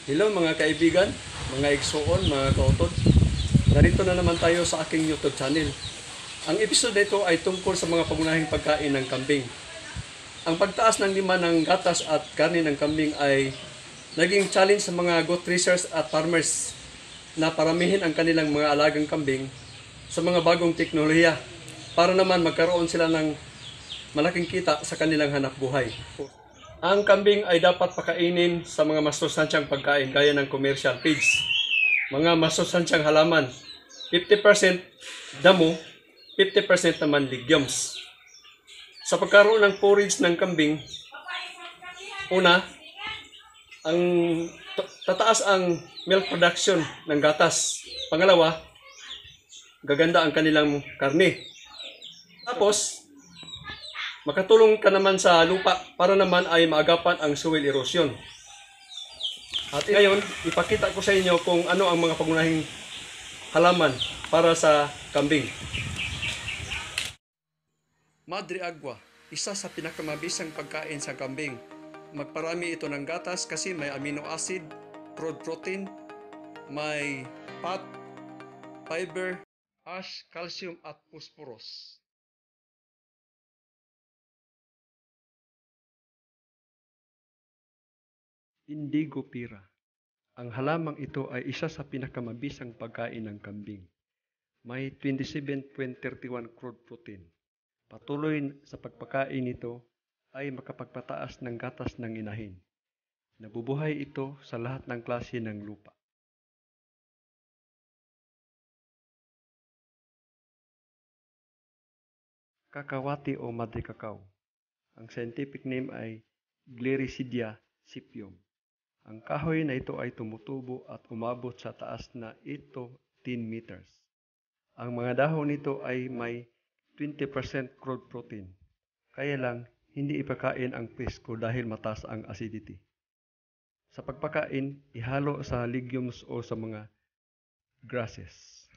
Hello mga kaibigan, mga igsoon, mga kautod. Narito na naman tayo sa aking YouTube channel. Ang episode nito ay tungkol sa mga pangunahing pagkain ng kambing. Ang pagtaas ng demand ng gatas at karne ng kambing ay naging challenge sa mga goat raisers at farmers na paramihin ang kanilang mga alagang kambing sa mga bagong teknolohiya para naman magkaroon sila ng malaking kita sa kanilang hanap buhay. Ang kambing ay dapat pakainin sa mga masustansyang pagkain gaya ng commercial feeds, mga masustansyang halaman, 50% damo, 50% naman legumes. Sa pagkaroon ng forage ng kambing, una, ang tataas ang milk production ng gatas. Pangalawa, gaganda ang kanilang karne. Tapos, makatulong ka naman sa lupa para naman ay maagapan ang soil erosion. At ngayon, ipakita ko sa inyo kung ano ang mga pangunahing halaman para sa kambing. Madre Agua, isa sa pinakamabisang pagkain sa kambing. Magparami ito ng gatas kasi may amino acid, crude protein, may fat, fiber, ash, calcium at phosphorus. Indigo pira. Ang halamang ito ay isa sa pinakamabisang pagkain ng kambing. May 27.31 crude protein. Patuloy sa pagpakain nito ay makapagpataas ng gatas ng inahin. Nabubuhay ito sa lahat ng klase ng lupa. Kakawati o madre cacao. Ang scientific name ay Gliricidia cypium. Ang kahoy na ito ay tumutubo at umabot sa taas na 8 to 10 meters. Ang mga dahon nito ay may 20% crude protein. Kaya lang, hindi ipakain ang presko dahil mataas ang acidity. Sa pagpakain, ihalo sa legumes o sa mga grasses.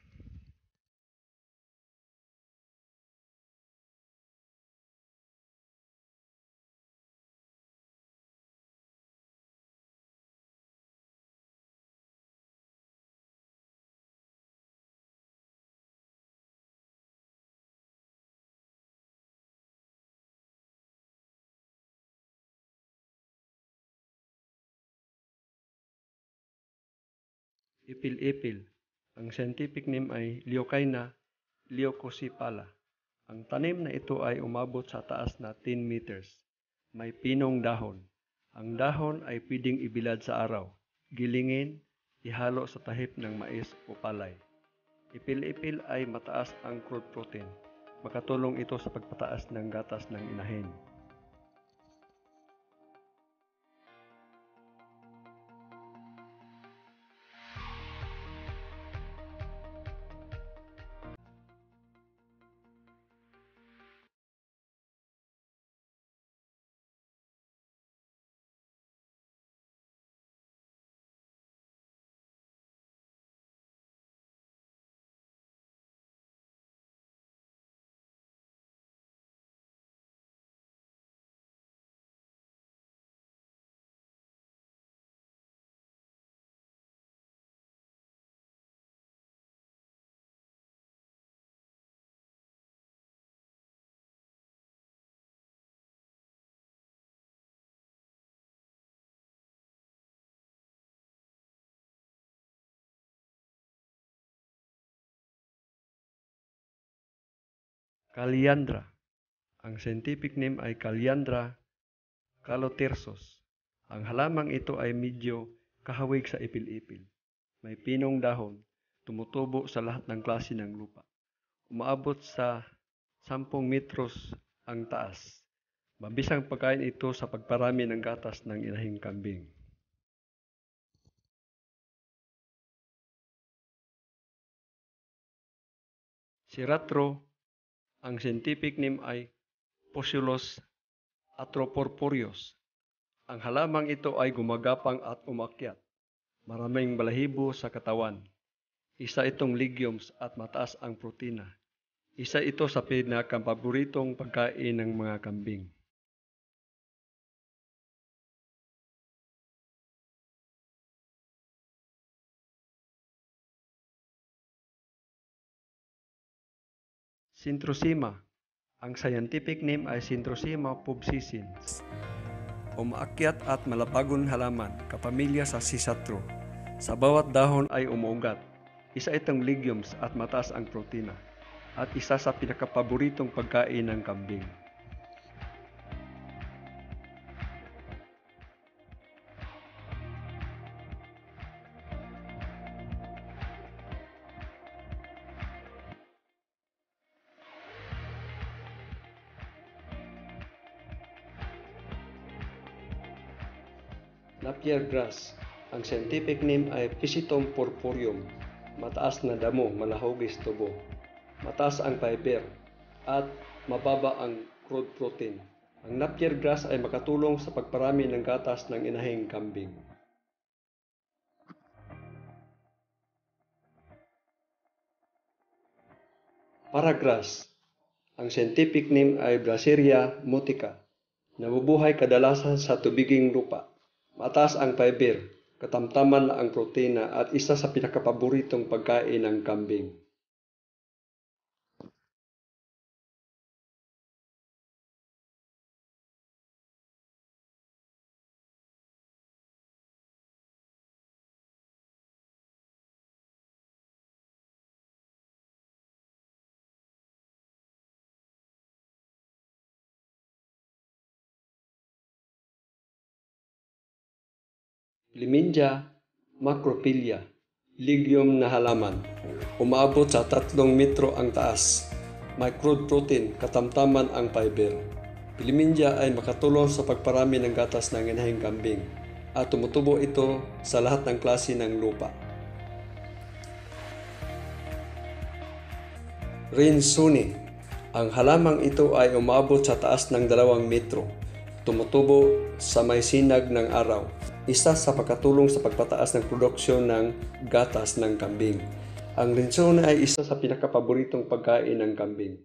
Ipil-ipil. Ang scientific name ay Leucaena leucosipala. Ang tanim na ito ay umabot sa taas na 10 meters. May pinong dahon. Ang dahon ay pwedeng ibilad sa araw, gilingin, ihalo sa tahip ng mais o palay. Ipil-ipil ay mataas ang crude protein. Makatulong ito sa pagpataas ng gatas ng inahin. Kaliandra. Ang scientific name ay Kaliandra calotersus. Ang halamang ito ay medyo kahawig sa ipil-ipil. May pinong dahon, tumutubo sa lahat ng klase ng lupa. Umaabot sa 10 metros ang taas. Mabisang pagkain ito sa pagparami ng gatas ng inahing kambing. Siratro, ang scientific name ay Pocilus atropurpureus. Ang halamang ito ay gumagapang at umakyat. Maraming balahibo sa katawan. Isa itong legumes at mataas ang protina. Isa ito sa pinakapaboritong pagkain ng mga kambing. Centrosema. Ang scientific name ay Centrosema pubescens. Umaakyat at malabagon halaman, kapamilya sa Sisatro. Sa bawat dahon ay umuugat. Isa itong legumes at mataas ang protina. At isa sa pinakapaboritong pagkain ng kambing. Napier grass. Ang scientific name ay Physetum purpureum. Mataas na damo, malahogis tubo. Mataas ang fiber at mababa ang crude protein. Ang napier grass ay makatulong sa pagparami ng gatas ng inahing kambing. Paragrass. Ang scientific name ay Brassiria mutica. Nabubuhay kadalasan sa tubiging lupa. Mataas ang fiber, katamtaman ang protina at isa sa pinakapaboritong pagkain ng kambing. Liminja macrophylla, legume na halaman. Umaabot sa 3 metro ang taas. May crude protein, katamtaman ang fiber. Liminja ay makatulong sa pagparami ng gatas ng inahing kambing at tumutubo ito sa lahat ng klase ng lupa. Rinsuni. Ang halamang ito ay umaabot sa taas ng 2 metro. Tumutubo sa may sinag ng araw. Isa sa pagkatulong sa pagpataas ng produksyon ng gatas ng kambing. Ang rinsuni ay isa sa pinakapaboritong pagkain ng kambing.